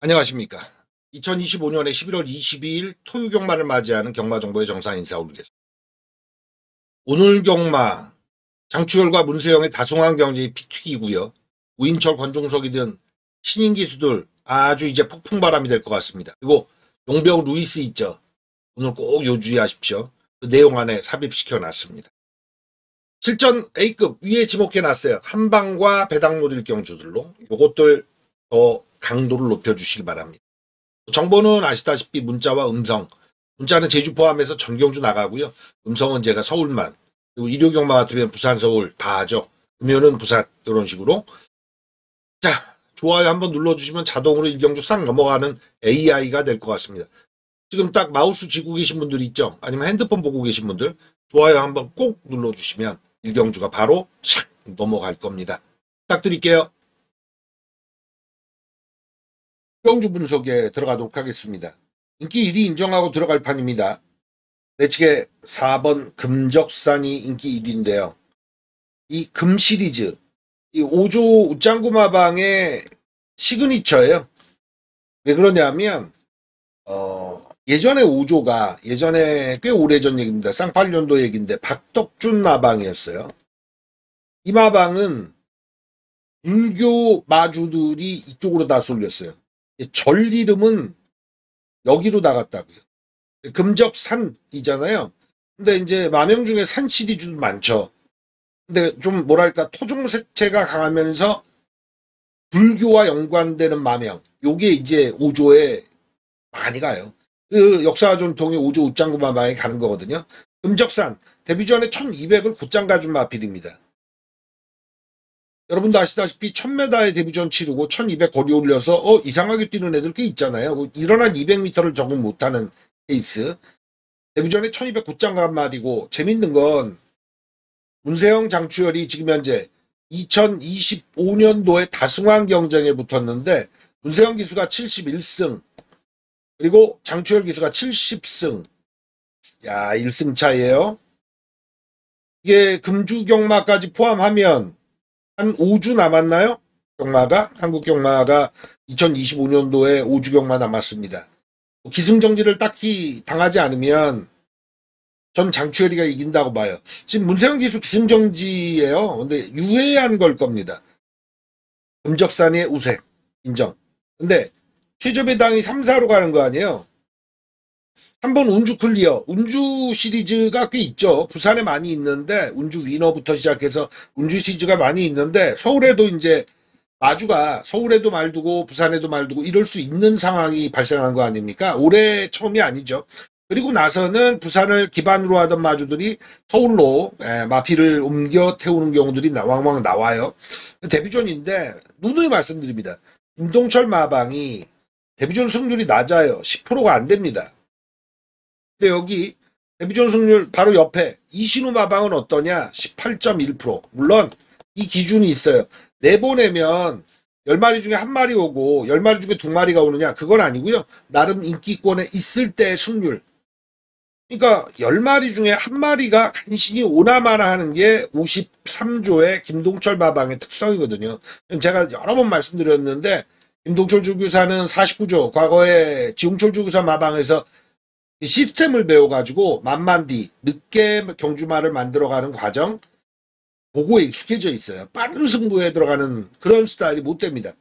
안녕하십니까. 2025년의 11월 22일 토요경마를 맞이하는 경마정보의 정상 인사 올리겠습니다. 오늘 경마 장추열과 문세영의 다승환 경쟁이 피튀기고요. 우인철, 권종석이 등 신인 기수들 아주 이제 폭풍바람이 될 것 같습니다. 그리고 용병 루이스 있죠. 오늘 꼭 요주의하십시오. 그 내용 안에 삽입시켜 놨습니다. 실전 A급 위에 지목해 놨어요. 한방과 배당노릴 경주들로 요것들 더 강도를 높여주시기 바랍니다. 정보는 아시다시피 문자와 음성, 문자는 제주 포함해서 전 경주 나가고요. 음성은 제가 서울만, 그리고 일요경마 같으면 부산, 서울 다 하죠. 금요일은 부산, 이런 식으로. 자, 좋아요 한번 눌러주시면 자동으로 일경주 싹 넘어가는 AI가 될 것 같습니다. 지금 딱 마우스 쥐고 계신 분들 있죠? 아니면 핸드폰 보고 계신 분들 좋아요 한번 꼭 눌러주시면 일경주가 바로 샥 넘어갈 겁니다. 부탁드릴게요. 경주 분석에 들어가도록 하겠습니다. 인기 1위 인정하고 들어갈 판입니다. 내측에 4번 금적산이 인기 1위인데요. 이 금 시리즈, 이 5조 웃장구마방의 시그니처예요. 왜 그러냐면 예전에 5조가 예전에 꽤 오래전 얘기입니다. 쌍팔년도 얘기인데 박덕준 마방이었어요. 이 마방은 불교 마주들이 이쪽으로 다 쏠렸어요. 절 이름은 여기로 나갔다고요. 금적산이잖아요. 근데 이제 마명 중에 산 시리즈도 많죠. 근데 좀 뭐랄까 토종색채가 강하면서 불교와 연관되는 마명. 요게 이제 5조에 많이 가요. 그 역사 전통의 5조 웃장구 마방에 가는 거거든요. 금적산 데뷔전에 1200을 곧장 가준 마필입니다. 여러분도 아시다시피 1000m의 데뷔전 치르고 1200 거리 올려서 이상하게 뛰는 애들 꽤 있잖아요. 일어난 200m를 적응 못하는 케이스. 데뷔전에 1200 곧장 간 말이고 재밌는 건 문세영, 장추열이 지금 현재 2025년도에 다승환 경쟁에 붙었는데 문세영 기수가 71승 그리고 장추열 기수가 70승. 야, 1승 차이에요. 이게 금주 경마까지 포함하면 한 5주 남았나요? 경마가? 한국 경마가 2025년도에 5주 경마 남았습니다. 기승정지를 딱히 당하지 않으면 전 장추열이가 이긴다고 봐요. 지금 문세영 기수 기승정지예요. 근데 유예한 걸 겁니다. 금적산의 우세 인정. 근데 최저배당이 3, 4로 가는 거 아니에요? 한번 운주 클리어, 운주 시리즈가 꽤 있죠. 부산에 많이 있는데 운주 위너부터 시작해서 운주 시리즈가 많이 있는데 서울에도 이제 마주가 서울에도 말두고 부산에도 말두고 이럴 수 있는 상황이 발생한 거 아닙니까? 올해 처음이 아니죠. 그리고 나서는 부산을 기반으로 하던 마주들이 서울로 마피를 옮겨 태우는 경우들이 왕왕 나와요. 데뷔전인데 누누이 말씀드립니다. 김동철 마방이 데뷔전 승률이 낮아요. 10%가 안 됩니다. 근데 여기 데뷔전 승률 바로 옆에 이신우 마방은 어떠냐? 18.1%. 물론 이 기준이 있어요. 내보내면 10마리 중에 1마리 오고 10마리 중에 2마리가 오느냐? 그건 아니고요. 나름 인기권에 있을 때의 승률. 그러니까 10마리 중에 1마리가 간신히 오나마나 하는 게 53조의 김동철 마방의 특성이거든요. 제가 여러 번 말씀드렸는데 김동철 주교사는 49조 과거에 지홍철 주교사 마방에서 시스템을 배워가지고 만만디 늦게 경주마를 만들어가는 과정 보고에 익숙해져 있어요. 빠른 승부에 들어가는 그런 스타일이 못 됩니다.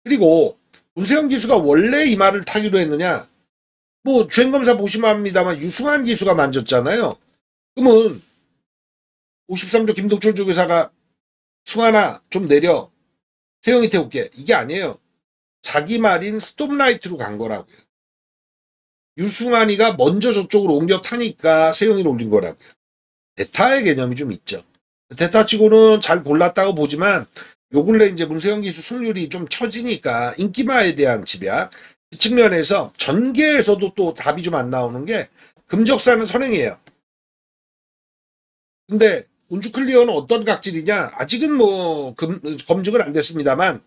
그리고 문세영 기수가 원래 이 말을 타기로 했느냐? 뭐 주행검사 보시면 합니다만 유승환 기수가 만졌잖아요. 그러면 53조 김동철 주교사가 승환아 좀 내려 세영이 태울게 이게 아니에요. 자기 말인 스톱라이트로 간 거라고요. 유승환이가 먼저 저쪽으로 옮겨 타니까 세영이를 올린 거라고요. 대타의 개념이 좀 있죠. 대타치고는 잘 골랐다고 보지만 요 근래 이제 문세영 기수 승률이 좀 처지니까 인기마에 대한 집약 그 측면에서 전개에서도 또 답이 좀 안 나오는 게 금적산은 선행이에요. 근데 운주 클리어는 어떤 각질이냐? 아직은 뭐 검증은 안 됐습니다만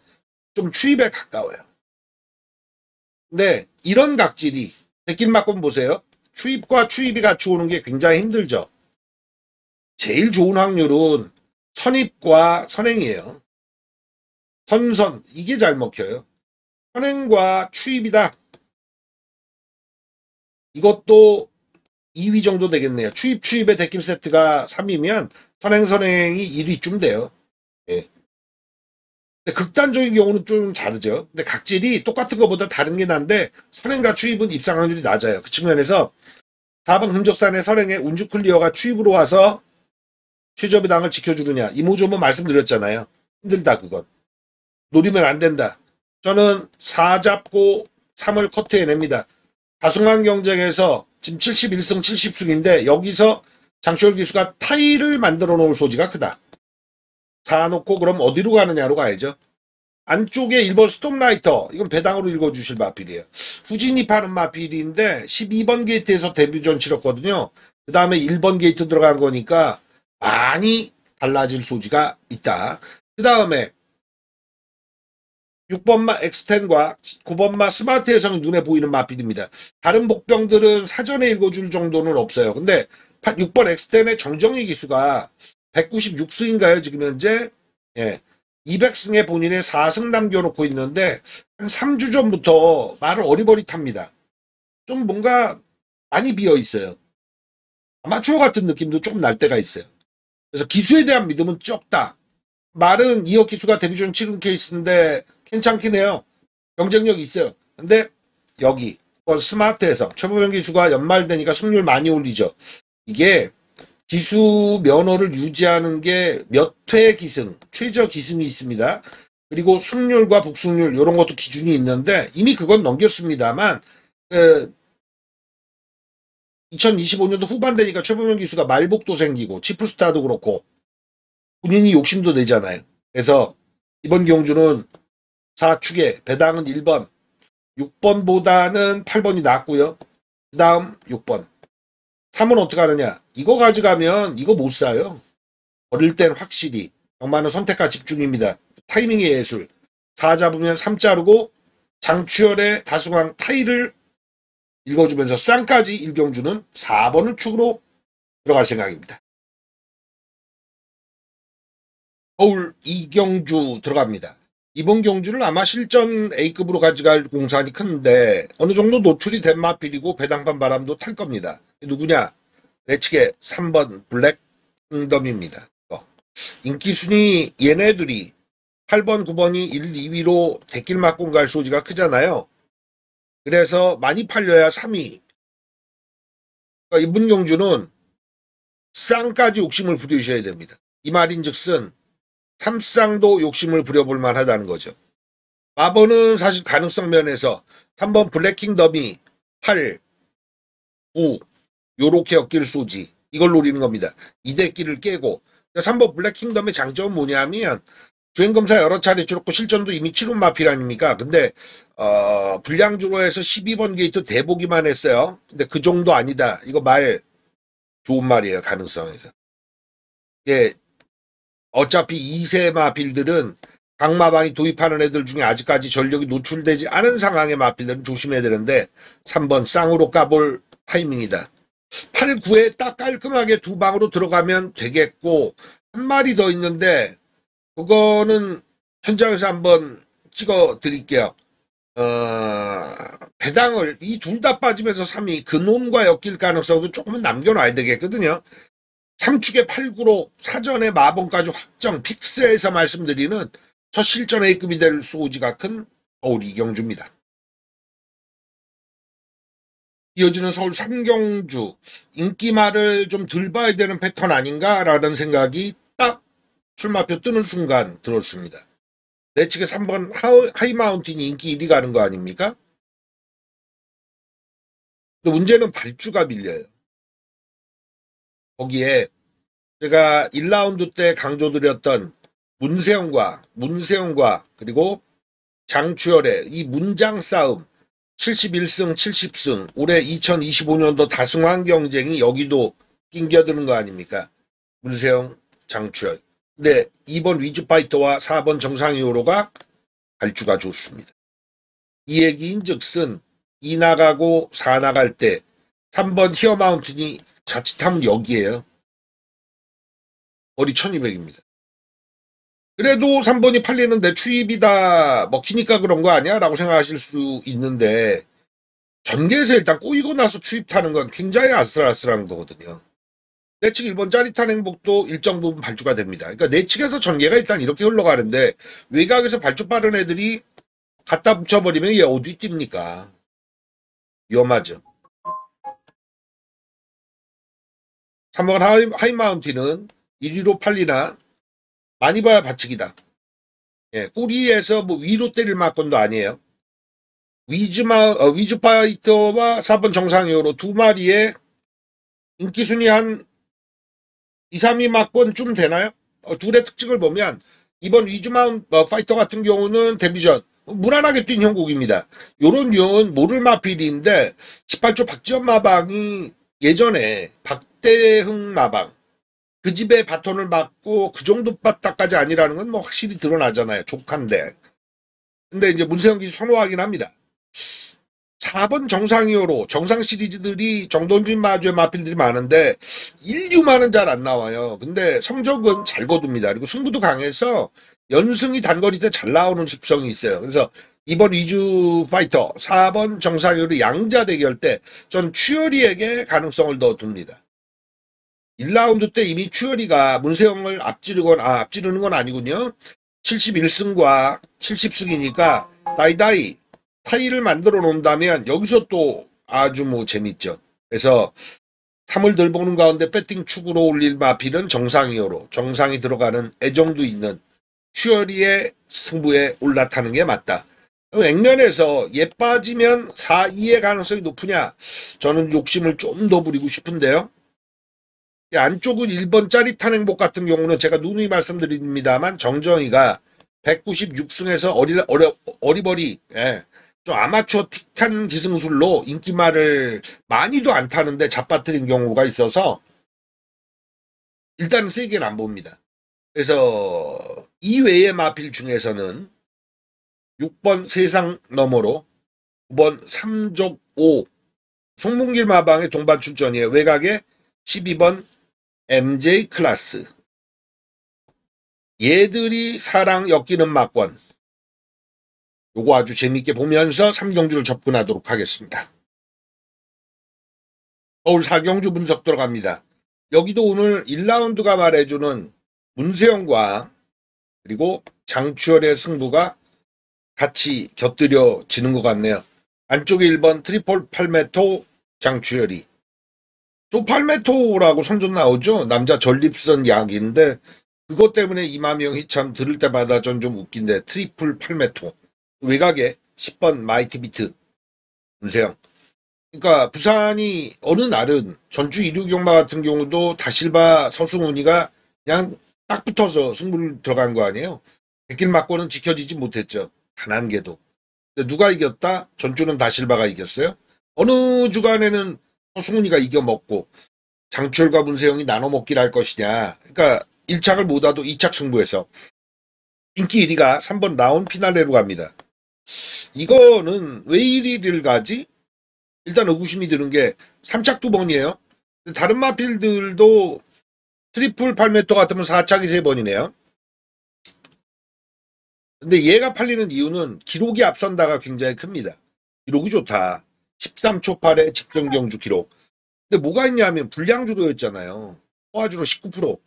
좀 추입에 가까워요. 근데 이런 각질이 백길 막건 보세요. 추입과 추입이 같이 오는 게 굉장히 힘들죠. 제일 좋은 확률은 선입과 선행이에요. 선선 이게 잘 먹혀요. 선행과 추입이다. 이것도 2위 정도 되겠네요. 추입의 데킬 세트가 3위면 선행이 1위쯤 돼요. 예. 근데 극단적인 경우는 좀 다르죠. 근데 각질이 똑같은 것보다 다른 게 난데 선행과 추입은 입상 확률이 낮아요. 그 측면에서 4번 금적산의 선행에 운주 클리어가 추입으로 와서 최저 배당을 지켜주느냐. 이모저모 말씀드렸잖아요. 힘들다 그건. 노리면 안 된다. 저는 4 잡고 3을 커트해냅니다. 다승환 경쟁에서 지금 71승 70승인데 여기서 장철 기수가 타이를 만들어 놓을 소지가 크다. 4 놓고 그럼 어디로 가느냐로 가야죠. 안쪽에 1번 스톰라이터 이건 배당으로 읽어주실 마필이에요. 후진이 파는 마필인데 12번 게이트에서 데뷔전 치렀거든요. 그 다음에 1번 게이트 들어간 거니까 많이 달라질 소지가 있다. 그 다음에 6번마 X10과 9번마 스마트 해성이 눈에 보이는 마필입니다. 다른 복병들은 사전에 읽어줄 정도는 없어요. 근데 6번 X10의 정정희 기수가 196승인가요? 지금 현재? 예. 200승에 본인의 4승 남겨놓고 있는데 한 3주 전부터 말을 어리버리탑니다. 좀 뭔가 많이 비어있어요. 아마추어 같은 느낌도 조금 날 때가 있어요. 그래서 기수에 대한 믿음은 적다. 말은 이혁 기수가 데뷔전 치른 케이스인데 괜찮긴 해요. 경쟁력이 있어요. 근데 여기 스마트에서 최보병 기수가 연말되니까 승률 많이 올리죠. 이게 기수 면허를 유지하는 게 몇 회 기승, 최저 기승이 있습니다. 그리고 승률과 복승률 이런 것도 기준이 있는데 이미 그건 넘겼습니다만 2025년도 후반 되니까 최보명 기수가 말복도 생기고 치프스타도 그렇고 본인이 욕심도 내잖아요. 그래서 이번 경주는 4축에 배당은 1번, 6번보다는 8번이 낫고요. 그 다음 6번. 3은 어떻게 하느냐. 이거 가져가면 이거 못 사요. 어릴 땐 확실히. 정말은 선택과 집중입니다. 타이밍의 예술. 4 잡으면 3 자르고 장추열의 다승왕 타이를 읽어주면서 쌍까지 일경주는 4번을 축으로 들어갈 생각입니다. 서울 이경주 들어갑니다. 이번 경주를 아마 실전 A급으로 가져갈 공산이 큰데 어느 정도 노출이 된 마필이고 배당반 바람도 탈 겁니다. 누구냐? 내측의 3번 블랙 킹덤입니다. 인기순위 얘네들이 8번, 9번이 1, 2위로 대길 맞고 갈 소지가 크잖아요. 그래서 많이 팔려야 3위. 그러니까 이번 경주는 쌍까지 욕심을 부리셔야 됩니다. 이 말인즉슨 3쌍도 욕심을 부려볼 만하다는 거죠. 마번은 사실 가능성 면에서 3번 블랙킹 더미 8, 9 요렇게 엮일 소지 이걸 노리는 겁니다. 이 대끼를 깨고 3번 블랙킹덤의 장점은 뭐냐면 주행검사 여러 차례 치렀고 실전도 이미 치른 마필 아닙니까? 근데 불량주로 해서 12번 게이트 대보기만 했어요. 근데 그 정도 아니다. 이거 말 좋은 말이에요. 가능성에서. 예, 어차피 2세 마필들은 강마방이 도입하는 애들 중에 아직까지 전력이 노출되지 않은 상황의 마필들은 조심해야 되는데 3번 쌍으로 까볼 타이밍이다. 8, 9에 딱 깔끔하게 두 방으로 들어가면 되겠고 한 마리 더 있는데 그거는 현장에서 한번 찍어 드릴게요. 배당을 이 둘 다 빠지면서 3위 근홈과 엮일 가능성도 조금은 남겨놔야 되겠거든요. 3축에 8, 9로 사전에 마번까지 확정 픽스에서 말씀드리는 첫 실전 A급이 될 소지가 큰 서울 이경주입니다. 이어지는 서울 삼경주 인기말을 좀 덜 봐야 되는 패턴 아닌가라는 생각이 딱 출마표 뜨는 순간 들었습니다. 내측에 3번 하이마운틴이 인기 1위 가는 거 아닙니까? 근데 문제는 발주가 밀려요. 거기에 제가 1라운드 때 강조드렸던 문세영과 그리고 장추열의 이 문장 싸움 71승 70승 올해 2025년도 다승왕 경쟁이 여기도 낑겨드는 거 아닙니까? 문세영 장추열. 근데 2번 위즈파이터와 4번 정상이오로가 발주가 좋습니다. 이 얘기인즉슨 2 나가고 4 나갈 때 3번 히어마운틴이 자칫하면 여기에요. 거리 1200입니다. 그래도 3번이 팔리는데 추입이다 먹히니까 그런 거 아니야? 라고 생각하실 수 있는데 전개에서 일단 꼬이고 나서 추입타는 건 굉장히 아슬아슬한 거거든요. 내측 1번 짜릿한 행복도 일정 부분 발주가 됩니다. 그러니까 내측에서 전개가 일단 이렇게 흘러가는데 외곽에서 발주 빠른 애들이 갖다 붙여버리면 얘 어디 뜁니까? 위험하죠. 3번 하이마운틴은 1위로 팔리나 많이 봐야 반칙이다. 예, 꼬리에서 뭐 위로 때릴 막건도 아니에요. 위즈파이터와 4번 정상이어로 두 마리의 인기순위 한 2, 3위 막권쯤 되나요? 둘의 특징을 보면 이번 파이터 같은 경우는 데뷔전 무난하게 뛴 형국입니다. 요런 류는 모를 마필인데 18조 박지원 마방이 예전에 박대흥 마방 그 집에 바톤을 맞고 그 정도 바닥까지 아니라는 건 뭐 확실히 드러나잖아요. 족한데. 근데 이제 문세영 기수 선호하긴 합니다. 4번 정상이어로 정상 시리즈들이 정돈진 마주의 마필들이 많은데 1, 2만은 잘 안 나와요. 근데 성적은 잘 거둡니다. 그리고 승부도 강해서 연승이 단거리 때 잘 나오는 습성이 있어요. 그래서 이번 위주 파이터 4번 정상이어로 양자 대결 때 전 추열이에게 가능성을 더 둡니다. 1라운드 때 이미 추열이가 문세영을 앞지르는 건 아니군요. 71승과 70승이니까 다이다이 타이를 만들어 놓는다면 여기서 또 아주 뭐 재밌죠. 그래서 3을 덜 보는 가운데 배팅 축으로 올릴 마필은 정상이어로 정상이 들어가는 애정도 있는 추열이의 승부에 올라타는 게 맞다. 액면에서 얘 빠지면 4-2의 가능성이 높으냐? 저는 욕심을 좀 더 부리고 싶은데요. 안쪽은 1번 짜릿한 행복 같은 경우는 제가 누누이 말씀드립니다만 정정이가 196승에서 어리버리 좀 아마추어 틱한 기승술로 인기말을 많이도 안 타는데 잡아뜨린 경우가 있어서 일단은 세게는 안 봅니다. 그래서 이외의 마필 중에서는 6번 세상 너머로 9번 삼족 5 송문길 마방의 동반 출전이에요. 외곽에 12번 MJ 클라스. 얘들이 사랑 엮이는 막권. 요거 아주 재밌게 보면서 3경주를 접근하도록 하겠습니다. 서울 4경주 분석 들어갑니다. 여기도 오늘 1라운드가 말해주는 문세영과 그리고 장추열의 승부가 같이 곁들여지는 것 같네요. 안쪽에 1번 트리플 팔메토 장추열이. 또 팔메토라고 선전 나오죠. 남자 전립선 약인데 그것 때문에 이마명이 참 들을 때마다 전 좀 웃긴데 트리플 팔메토. 외곽에 10번 마이티 비트 문세영. 그러니까 부산이 어느 날은 전주 이륙경마 같은 경우도 다실바 서승훈이가 그냥 딱 붙어서 승부를 들어간 거 아니에요. 백길 맞고는 지켜지지 못했죠. 단 한 개도. 근데 누가 이겼다? 전주는 다실바가 이겼어요. 어느 주간에는 서승훈이가 이겨먹고 장추열과 문세영이 나눠먹기를 할 것이냐. 그러니까 1착을 못 와도 2착 승부에서 인기 1위가 3번 라운 피날레로 갑니다. 이거는 왜 1위를 가지? 일단 의구심이 드는 게 3착 2번이에요. 다른 마필들도 트리플 팔메토 같으면 4착이 3번이네요. 근데 얘가 팔리는 이유는 기록이 앞선다가 굉장히 큽니다. 기록이 좋다. 13초 8의 직전 경주 기록. 근데 뭐가 있냐면 불량주로였잖아요. 호화주로 19%.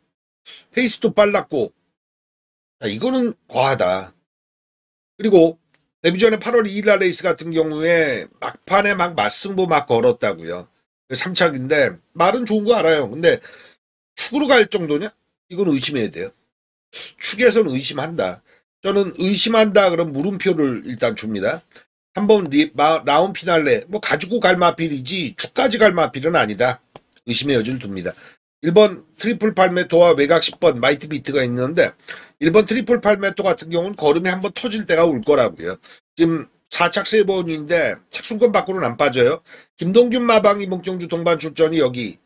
페이스도 빨랐고. 자, 이거는 과하다. 그리고 데뷔전에 8월 2일날 레이스 같은 경우에 막판에 막 맞승부 막 걸었다고요. 3착인데 말은 좋은 거 알아요. 근데 축으로 갈 정도냐? 이건 의심해야 돼요. 축에서는 의심한다. 저는 의심한다 그럼 물음표를 일단 줍니다. 한번 라운 피날레 뭐 가지고 갈 마필이지 축까지 갈 마필은 아니다. 의심의 여지를 둡니다. 1번 트리플 팔메토와 외곽 10번 마이티 비트가 있는데 1번 트리플 팔메토 같은 경우는 걸음이 한번 터질 때가 올 거라고요. 지금 4착 3번인데 착순권 밖으로는 안 빠져요. 김동균 마방 이봉경주 동반 출전이 여기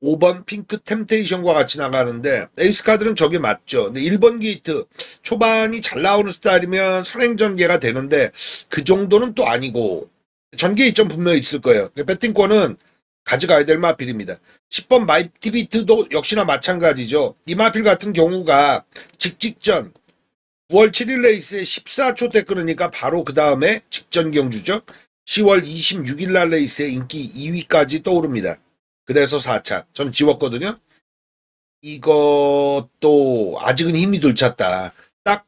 5번 핑크 템테이션과 같이 나가는데 에이스카드는 저게 맞죠. 근데 1번 게이트 초반이 잘 나오는 스타일이면 선행전개가 되는데 그 정도는 또 아니고 전개 이점 분명히 있을 거예요. 배팅권은 가져가야 될 마필입니다. 10번 마이티비트도 역시나 마찬가지죠. 이 마필 같은 경우가 직전 9월 7일 레이스에 14초 때 끊으니까 바로 그 다음에 직전 경주죠. 10월 26일 날 레이스에 인기 2위까지 떠오릅니다. 그래서 4차. 전 지웠거든요. 이것도 아직은 힘이 덜 찼다. 딱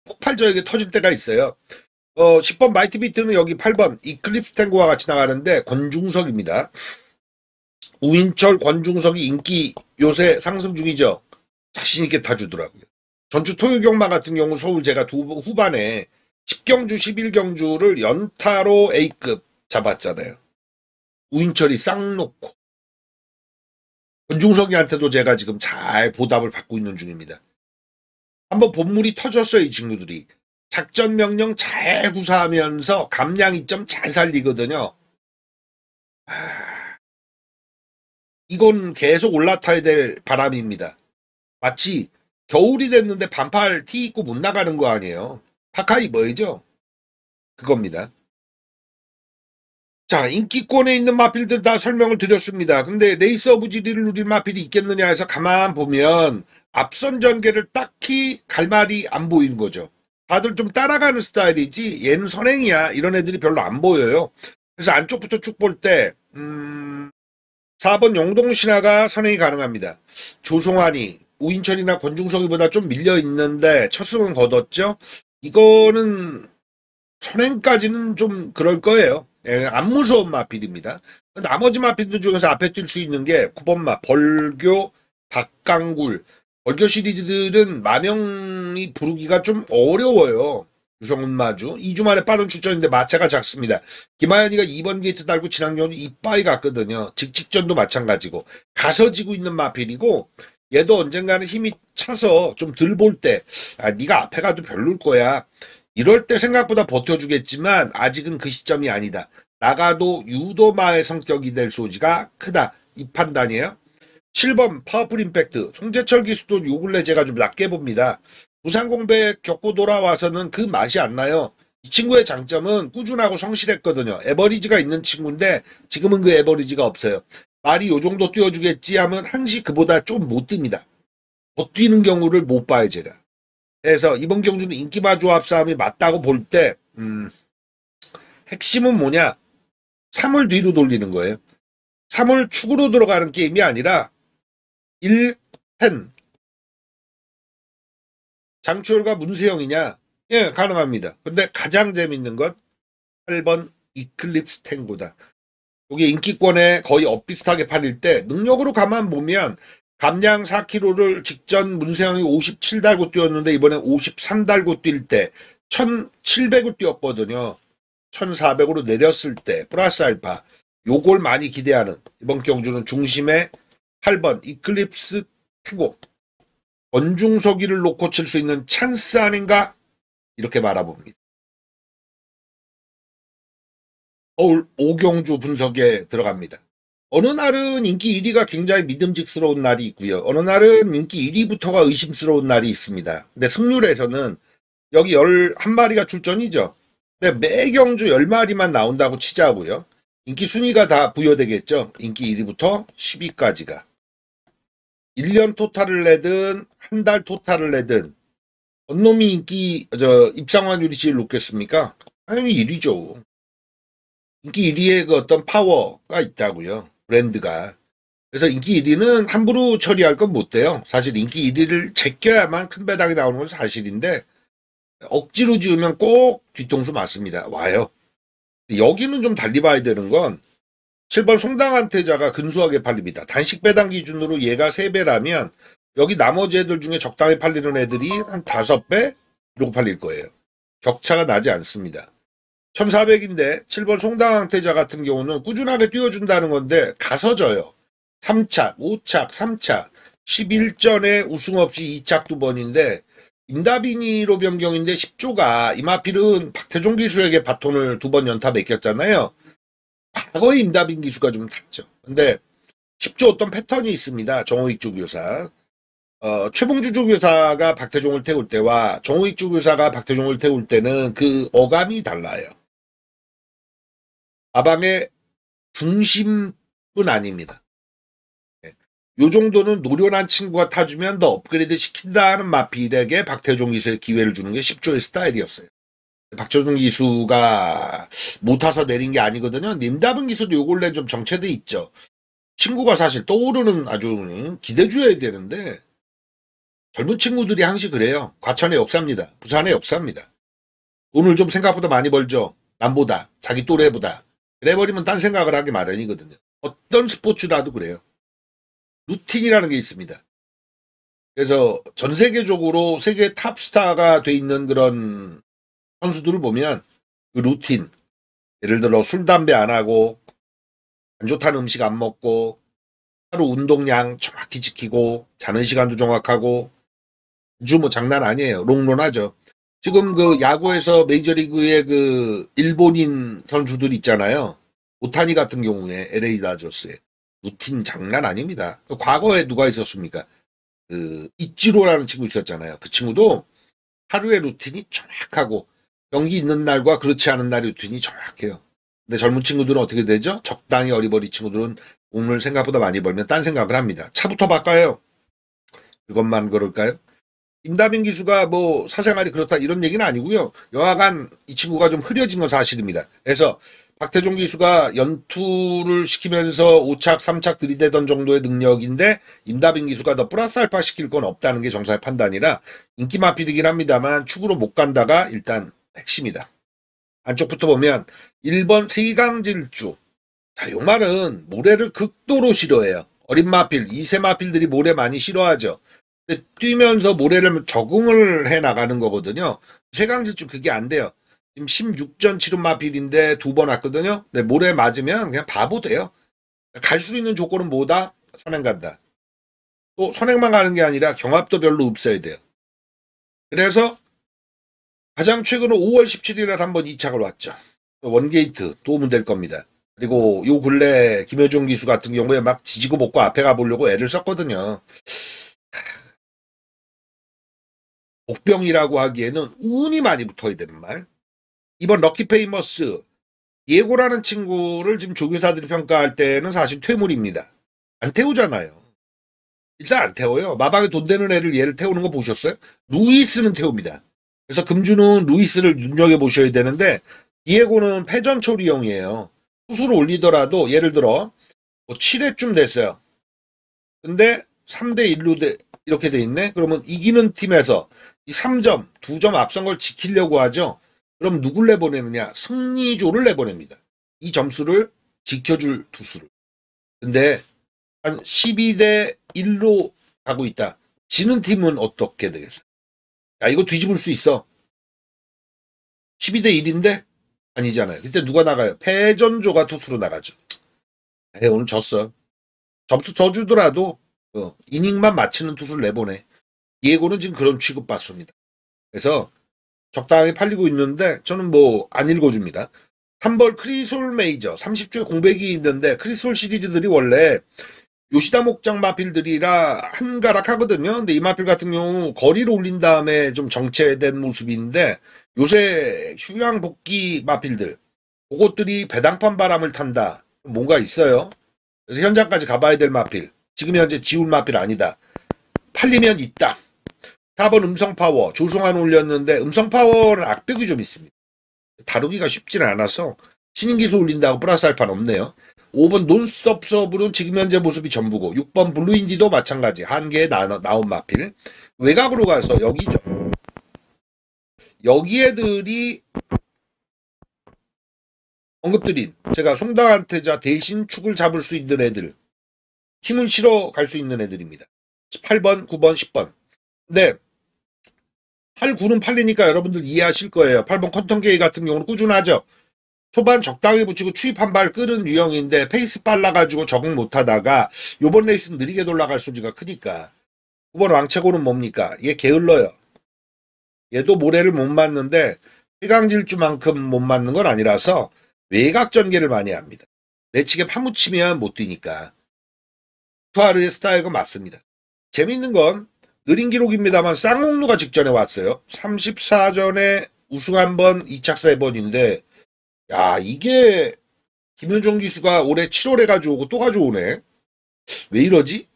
폭발적이게 터질 때가 있어요. 10번 마이티 비트는 여기 8번 이클립스 탱고와 같이 나가는데 권중석입니다. 우인철, 권중석이 인기 요새 상승 중이죠. 자신있게 타주더라고요. 전주 토요경마 같은 경우 서울 제가 후반에 10경주, 11경주를 연타로 A급 잡았잖아요. 우인철이 쌍 놓고. 권중석이한테도 제가 지금 잘 보답을 받고 있는 중입니다. 한번 본물이 터졌어요, 이 친구들이. 작전 명령 잘 구사하면서 감량 이점 잘 살리거든요. 이건 계속 올라타야 될 바람입니다. 마치 겨울이 됐는데 반팔 티 입고 못 나가는 거 아니에요. 파카 입어야죠. 그겁니다. 자, 인기권에 있는 마필들 다 설명을 드렸습니다. 근데 레이스 오브 지리를 누릴 마필이 있겠느냐 해서 가만 보면 앞선 전개를 딱히 갈 말이 안 보이는 거죠. 다들 좀 따라가는 스타일이지 얘는 선행이야 이런 애들이 별로 안 보여요. 그래서 안쪽부터 쭉 볼 때 4번 용동신화가 선행이 가능합니다. 조송환이 우인철이나 권중석이보다 좀 밀려 있는데 첫 승은 거뒀죠. 이거는 선행까지는 좀 그럴 거예요. 예, 안 무서운 마필입니다. 나머지 마필들 중에서 앞에 뛸 수 있는 게 9번 마 벌교, 박강굴. 벌교 시리즈들은 마명이 부르기가 좀 어려워요. 유성훈 마주 2주 만에 빠른 출전인데 마차가 작습니다. 김하연이가 2번 게이트 달고 지난 경주 이빠이 갔거든요. 직직전도 마찬가지고 가서 지고 있는 마필이고 얘도 언젠가는 힘이 차서 좀 덜 볼 때 네가 앞에 가도 별로일 거야. 이럴 때 생각보다 버텨주겠지만 아직은 그 시점이 아니다. 나가도 유도마의 성격이 될 소지가 크다. 이 판단이에요. 7번 파워풀 임팩트. 송재철 기수도 요 근래 제가 좀 낮게 봅니다. 부산 공백 겪고 돌아와서는 그 맛이 안 나요. 이 친구의 장점은 꾸준하고 성실했거든요. 에버리지가 있는 친구인데 지금은 그 에버리지가 없어요. 말이 요 정도 뛰어주겠지 하면 항시 그보다 좀 못 뜹니다. 못 뛰는 경우를 못 봐요 제가. 그래서 이번 경주는 인기마 조합 싸움이 맞다고 볼 때 핵심은 뭐냐? 3을 뒤로 돌리는 거예요. 3을 축으로 들어가는 게임이 아니라 1, 10 장추열과 문세영이냐? 예, 가능합니다. 근데 가장 재밌는 건 8번 이클립스 탱고다. 이게 인기권에 거의 엇비슷하게 팔릴 때 능력으로 가만 보면 감량 4km를 직전 문세영이 57 달고 뛰었는데 이번에 53 달고 뛸 때 1700을 뛰었거든요. 1400으로 내렸을 때 플러스 알파 요걸 많이 기대하는 이번 경주는 중심에 8번 이클립스 탱고 권중석이를 놓고 칠 수 있는 찬스 아닌가 이렇게 바라봅니다. 서울 5경주 분석에 들어갑니다. 어느 날은 인기 1위가 굉장히 믿음직스러운 날이 있고요. 어느 날은 인기 1위부터가 의심스러운 날이 있습니다. 근데 승률에서는 여기 11마리가 출전이죠. 근데 매 경주 10마리만 나온다고 치자고요. 인기 순위가 다 부여되겠죠. 인기 1위부터 10위까지가. 1년 토탈을 내든 한 달 토탈을 내든 어느 놈이 입상 확률이 제일 높겠습니까? 당연히 1위죠. 인기 1위의 그 어떤 파워가 있다고요. 브랜드가. 그래서 인기 1위는 함부로 처리할 건 못 돼요. 사실 인기 1위를 제껴야만 큰 배당이 나오는 건 사실인데 억지로 지으면 꼭 뒤통수 맞습니다. 와요. 여기는 좀 달리 봐야 되는 건 7번 송당한테자가 근소하게 팔립니다. 단식 배당 기준으로 얘가 3배라면 여기 나머지 애들 중에 적당히 팔리는 애들이 한 5배? 이러고 팔릴 거예요. 격차가 나지 않습니다. 1400인데 7번 송당한테자 같은 경우는 꾸준하게 뛰어준다는 건데 가서 져요. 3착, 5착, 3착, 11전에 우승 없이 2착 2번인데 임다빈이로 변경인데 10조가 이마필은 박태종 기수에게 바톤을 2번 연타 맡겼잖아요. 과거에 임다빈 기수가 좀 탔죠. 근데 10조 어떤 패턴이 있습니다. 정호익 조교사. 최봉주 조교사가 박태종을 태울 때와 정호익 조교사가 박태종을 태울 때는 그 어감이 달라요. 아방의 중심은 아닙니다. 요 정도는 노련한 친구가 타주면 더 업그레이드 시킨다는 마필에게 박태종 기수의 기회를 주는 게 10조의 스타일이었어요. 박태종 기수가 못 타서 내린 게 아니거든요. 님다은 기수도 요 근래 좀 정체돼 있죠. 친구가 사실 떠오르는 아주 기대주여야 되는데 젊은 친구들이 항시 그래요. 과천의 역사입니다. 부산의 역사입니다. 돈을 좀 생각보다 많이 벌죠. 남보다, 자기 또래보다. 그래버리면 딴 생각을 하기 마련이거든요. 어떤 스포츠라도 그래요. 루틴이라는 게 있습니다. 그래서 전 세계적으로 세계 탑스타가 돼 있는 그런 선수들을 보면 그 루틴, 예를 들어 술, 담배 안 하고 안 좋다는 음식 안 먹고 하루 운동량 정확히 지키고 자는 시간도 정확하고 아주 뭐 장난 아니에요. 롱런하죠. 지금 그 야구에서 메이저리그의 그 일본인 선수들 있잖아요. 오타니 같은 경우에 LA 다저스에 루틴 장난 아닙니다. 과거에 누가 있었습니까? 그 이치로라는 친구 있었잖아요. 그 친구도 하루의 루틴이 정확하고 경기 있는 날과 그렇지 않은 날 루틴이 정확해요. 근데 젊은 친구들은 어떻게 되죠? 적당히 어리버리 친구들은 돈을 생각보다 많이 벌면 딴 생각을 합니다. 차부터 바꿔요. 그것만 그럴까요? 임다빈 기수가 뭐 사생활이 그렇다 이런 얘기는 아니고요. 여하간 이 친구가 좀 흐려진 건 사실입니다. 그래서 박태종 기수가 연투를 시키면서 5착, 3착 들이대던 정도의 능력인데 임다빈 기수가 더 플러스 알파 시킬 건 없다는 게 정사의 판단이라 인기 마필이긴 합니다만 축으로 못 간다가 일단 핵심이다. 안쪽부터 보면 1번 세강질주. 자, 요 말은 모래를 극도로 싫어해요. 어린 마필, 2세 마필들이 모래 많이 싫어하죠. 근데 뛰면서 모래를 적응을 해 나가는 거거든요. 세강질주 그게 안 돼요. 지금 16전 치른 마필인데 2번 왔거든요. 근데 모래 맞으면 그냥 바보 돼요. 갈 수 있는 조건은 뭐다? 선행 간다. 또 선행만 가는 게 아니라 경합도 별로 없어야 돼요. 그래서 가장 최근에 5월 17일에 한번 2착을 왔죠. 원게이트 도움은 될 겁니다. 그리고 요 근래 김효중 기수 같은 경우에 막 지지고 볶고 앞에 가보려고 애를 썼거든요. 복병이라고 하기에는 운이 많이 붙어야 되는 말. 이번 럭키 페이머스 예고라는 친구를 지금 조교사들이 평가할 때는 사실 퇴물입니다. 안 태우잖아요. 일단 안 태워요. 마방에 돈 되는 애를 얘를 태우는 거 보셨어요? 루이스는 태웁니다. 그래서 금주는 루이스를 눈여겨보셔야 되는데 디에고는 패전 처리형이에요. 투수를 올리더라도 예를 들어 뭐 7회쯤 됐어요. 근데 3대1로 이렇게 돼 있네. 그러면 이기는 팀에서 이 3점, 2점 앞선 걸 지키려고 하죠. 그럼 누굴 내보내느냐? 승리조를 내보냅니다. 이 점수를 지켜줄 투수를. 근데 한 12대1로 가고 있다. 지는 팀은 어떻게 되겠어요? 야, 이거 뒤집을 수 있어. 12대1인데? 아니잖아요. 그때 누가 나가요? 패전조가 투수로 나가죠. 오늘 졌어. 점수 더 주더라도 이닝만 맞히는 투수를 내보내. 예고는 지금 그런 취급받습니다. 그래서 적당히 팔리고 있는데 저는 뭐 안 읽어줍니다. 3벌 크리솔 메이저 30조의 공백이 있는데 크리솔 시리즈들이 원래 요시다 목장 마필들이라 한가락 하거든요. 근데 이 마필 같은 경우 거리를 올린 다음에 좀 정체된 모습인데 요새 휴양 복귀 마필들 그것들이 배당판 바람을 탄다. 뭔가 있어요. 그래서 현장까지 가봐야 될 마필. 지금 현재 지울 마필 아니다. 팔리면 있다. 4번 음성파워 조성환 올렸는데 음성파워는 악벽이 좀 있습니다. 다루기가 쉽지는 않아서 신인기수 올린다고 플러스 알파는 없네요. 5번 논스톱 서브는 지금 현재 모습이 전부고 6번 블루인디도 마찬가지 한 개에 나온 마필. 외곽으로 가서 여기죠. 여기 애들이 언급드린 제가 송당한테자 대신 축을 잡을 수 있는 애들 힘을 실어 갈 수 있는 애들입니다. 8번, 9번, 10번. 근데 8, 9는 팔리니까 여러분들 이해하실 거예요. 8번 컨턴게이 같은 경우는 꾸준하죠. 초반 적당히 붙이고 추입 한 발 끄는 유형인데 페이스 빨라가지고 적응 못하다가 요번 레이스는 느리게 돌아갈 소지가 크니까 9번 왕채고는 뭡니까? 얘 게을러요. 얘도 모래를 못 맞는데 회강질주만큼 못 맞는 건 아니라서 외곽 전개를 많이 합니다. 내치게 파묻히면 못 뛰니까. 투하르의 스타일과 맞습니다. 재밌는 건 느린 기록입니다만 쌍홍루가 직전에 왔어요. 34전에 우승 한 번, 2착 3번인데 야 이게 김현종 기수가 올해 7월에 가져오고 또 가져오네. 왜 이러지?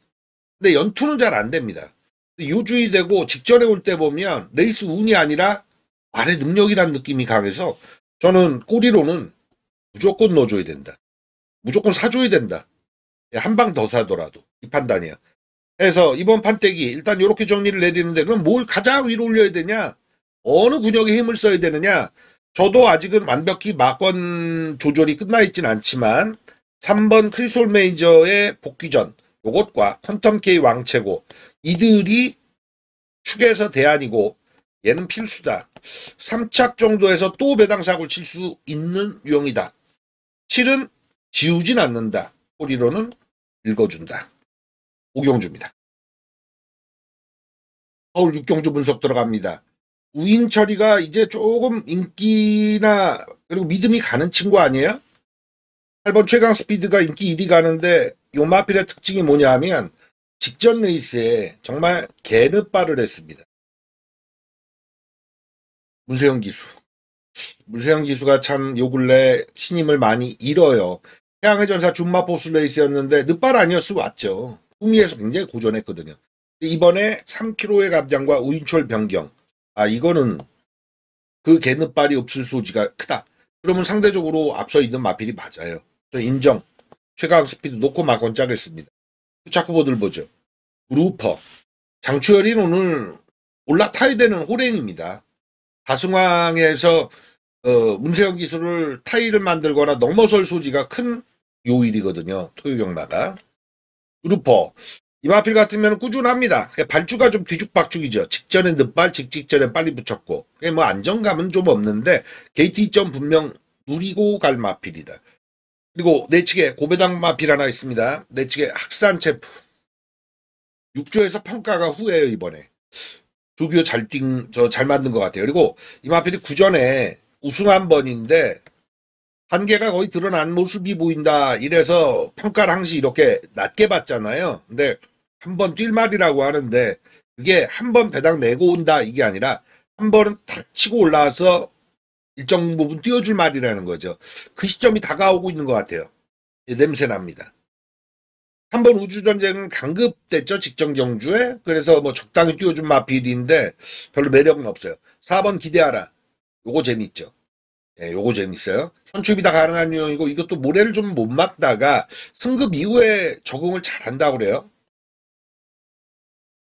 근데 연투는 잘 안 됩니다. 요주의 되고 직전에 올 때 보면 레이스 운이 아니라 말의 능력이라는 느낌이 강해서 저는 꼬리로는 무조건 넣어줘야 된다. 무조건 사줘야 된다. 한 방 더 사더라도 이 판단이야. 그래서 이번 판때기 일단 이렇게 정리를 내리는데 그럼 뭘 가장 위로 올려야 되냐? 어느 군역에 힘을 써야 되느냐? 저도 아직은 완벽히 막권 조절이 끝나 있진 않지만 3번 크리솔 메이저의 복귀전 요것과 퀀텀 K 왕체고 이들이 축에서 대안이고 얘는 필수다. 3착 정도에서 또 배당사고를 칠 수 있는 유형이다. 7은 지우진 않는다. 꼬리로는 읽어준다. 오경주입니다. 서울 6경주 분석 들어갑니다. 우인철이가 이제 조금 인기나 그리고 믿음이 가는 친구 아니에요? 8번 최강 스피드가 인기 1위 가는데 요 마필의 특징이 뭐냐 하면 직전 레이스에 정말 개느바를 했습니다. 문세영 기수. 문세영 기수가 참 요 근래 신임을 많이 잃어요. 태양의 전사 준마포스 레이스였는데 늦발 아니었으면 왔죠. 후미에서 굉장히 고전했거든요. 이번에 3kg의 감장과 우인철 변경. 아 이거는 그 개느발이 없을 소지가 크다. 그러면 상대적으로 앞서 있는 마필이 맞아요. 저 인정. 최강 스피드 놓고 막건 짜겠습니다. 후차크보들 보죠. 루퍼. 장추열이는 오늘 올라타야 되는 호랭입니다. 다승왕에서 문세영 기술을 타이를 만들거나 넘어설 소지가 큰 요일이거든요. 토요경마가. 루퍼. 이 마필 같으면 꾸준합니다. 발주가 좀 뒤죽박죽이죠. 직전에 늦발, 직전에 빨리 붙였고. 뭐 안정감은 좀 없는데 게이트 2점 분명 누리고 갈 마필이다. 그리고 내측에 고배당 마필 하나 있습니다. 내측에 학산 체프. 6조에서 평가가 후예요 이번에. 조규호 잘 만든 것 같아요. 그리고 이 마필이 구전에 우승 한 번인데 한계가 거의 드러난 모습이 보인다. 이래서 평가를 항시 이렇게 낮게 받잖아요. 근데 한 번 뛸 말이라고 하는데 그게 한 번 배당 내고 온다 이게 아니라 한 번은 탁 치고 올라와서 일정 부분 띄워줄 말이라는 거죠. 그 시점이 다가오고 있는 것 같아요. 냄새 납니다. 한 번 우주전쟁은 강급됐죠. 직전 경주에. 그래서 뭐 적당히 띄워준 마필인데 별로 매력은 없어요. 4번 기대하라. 요거 재밌죠. 예, 요거 재밌어요. 선출이 다 가능한 유형이고 이것도 모래를 좀 못 막다가 승급 이후에 적응을 잘한다고 그래요.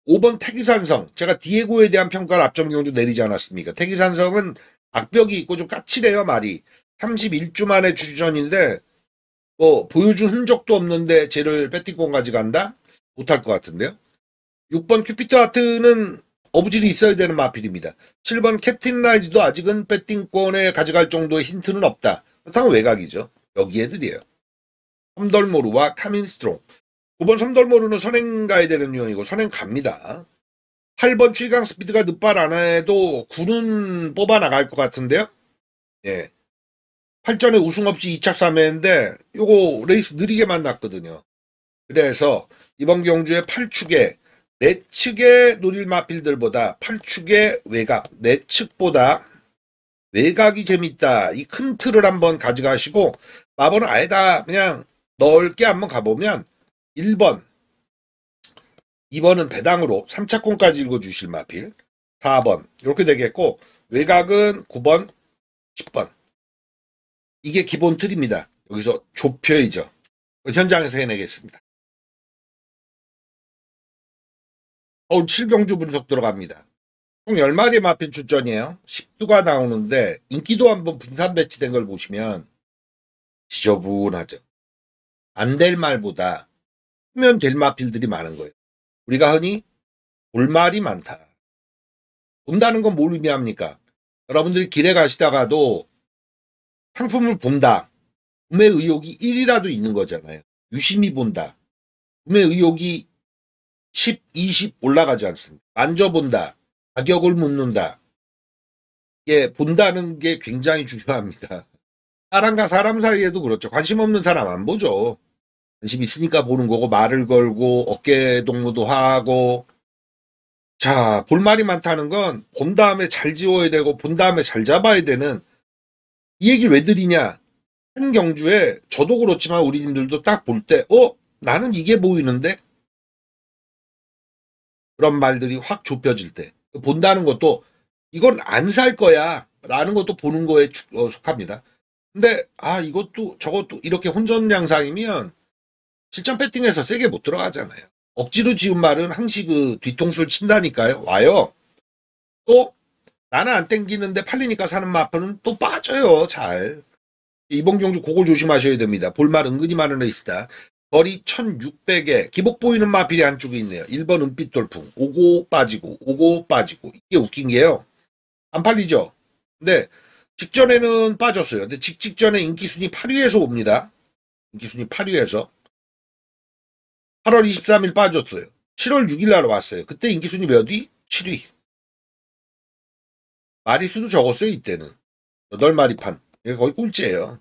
5번 태기산성. 제가 디에고에 대한 평가를 앞전 경주 내리지 않았습니까? 태기산성은 악벽이 있고 좀 까칠해요 말이. 31주 만에 주전인데 뭐 보여준 흔적도 없는데 쟤를 배팅권 가져간다? 못할 것 같은데요. 6번 큐피트 하트는 어부질이 있어야 되는 마필입니다. 7번 캡틴 라이즈도 아직은 배팅권에 가져갈 정도의 힌트는 없다. 그렇다면 외곽이죠. 여기 애들이에요. 섬덜모루와 카민스트롱. 9번 섬덜모루는 선행 가야 되는 유형이고 선행 갑니다. 8번 최강 스피드가 늦발 안 해도 9는 뽑아 나갈 것 같은데요. 예. 8전에 우승 없이 2착 3회인데 요거 레이스 느리게 만났거든요. 그래서 이번 경주에 8축에 내측의 노릴 마필들보다 8축의 외곽, 내측보다 외곽이 재밌다. 이 큰 틀을 한번 가져가시고 마번은 아예 다 그냥 넓게 한번 가보면 1번, 2번은 배당으로 3차권까지 읽어주실 마필, 4번 이렇게 되겠고 외곽은 9번, 10번. 이게 기본 틀입니다. 여기서 좁혀야죠. 현장에서 해내겠습니다. 서울 7경주 분석 들어갑니다. 총 10마리 마필 출전이에요. 10두가 나오는데 인기도 한번 분산 배치된 걸 보시면 지저분하죠. 안 될 말보다 하면 될 마필들이 많은 거예요. 우리가 흔히 볼 말이 많다. 본다는 건 뭘 의미합니까? 여러분들이 길에 가시다가도 상품을 본다. 구매 의욕이 1이라도 있는 거잖아요. 유심히 본다. 구매 의욕이 10, 20 올라가지 않습니다. 만져본다. 가격을 묻는다. 예, 본다는 게 굉장히 중요합니다. 사람과 사람 사이에도 그렇죠. 관심 없는 사람 안 보죠. 관심 있으니까 보는 거고 말을 걸고 어깨 동무도 하고. 자, 볼 말이 많다는 건 본 다음에 잘 지워야 되고 본 다음에 잘 잡아야 되는 이 얘기를 왜 드리냐. 한 경주에 저도 그렇지만 우리님들도 딱 볼 때 나는 이게 보이는데 그런 말들이 확 좁혀질 때 본다는 것도 이건 안 살 거야 라는 것도 보는 거에 속합니다. 근데 이것도 저것도 이렇게 혼전 양상이면 실전 배팅에서 세게 못 들어가잖아요. 억지로 지은 말은 항시 그 뒤통수를 친다니까요. 와요. 또 나는 안 땡기는데 팔리니까 사는 마표는 또 빠져요. 잘. 이번 경주 그걸 조심하셔야 됩니다. 볼말 은근히 많은 레이스다. 거리 1600에 기복 보이는 마필이 안쪽에 있네요. 1번 은빛 돌풍. 오고 빠지고 오고 빠지고. 이게 웃긴 게요. 안 팔리죠. 근데 직전에는 빠졌어요. 근데 직전에 인기순위 8위에서 옵니다. 인기순위 8위에서 8월 23일 빠졌어요. 7월 6일 날 왔어요. 그때 인기순위 몇 위? 7위. 마리수도 적었어요. 이때는 8마리 판. 이게 거의 꼴찌예요.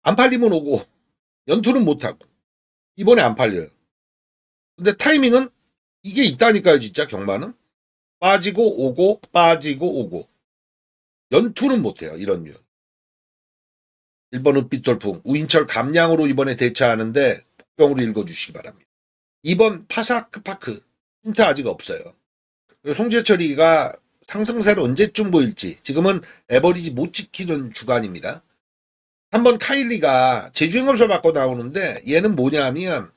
안 팔리면 오고 연투는 못하고 이번에 안 팔려요. 근데 타이밍은 이게 있다니까요. 진짜 경마는 빠지고 오고 빠지고 오고 연투는 못해요. 이런 류. 1번은 빗돌풍 우인철 감량으로 이번에 대처하는데 복병으로 읽어주시기 바랍니다. 2번 파사크파크 힌트 아직 없어요. 송재철이가 상승세를 언제쯤 보일지 지금은 에버리지 못 지키는 주간입니다. 3번 카일리가 제주행검사 받고 나오는데 얘는 뭐냐면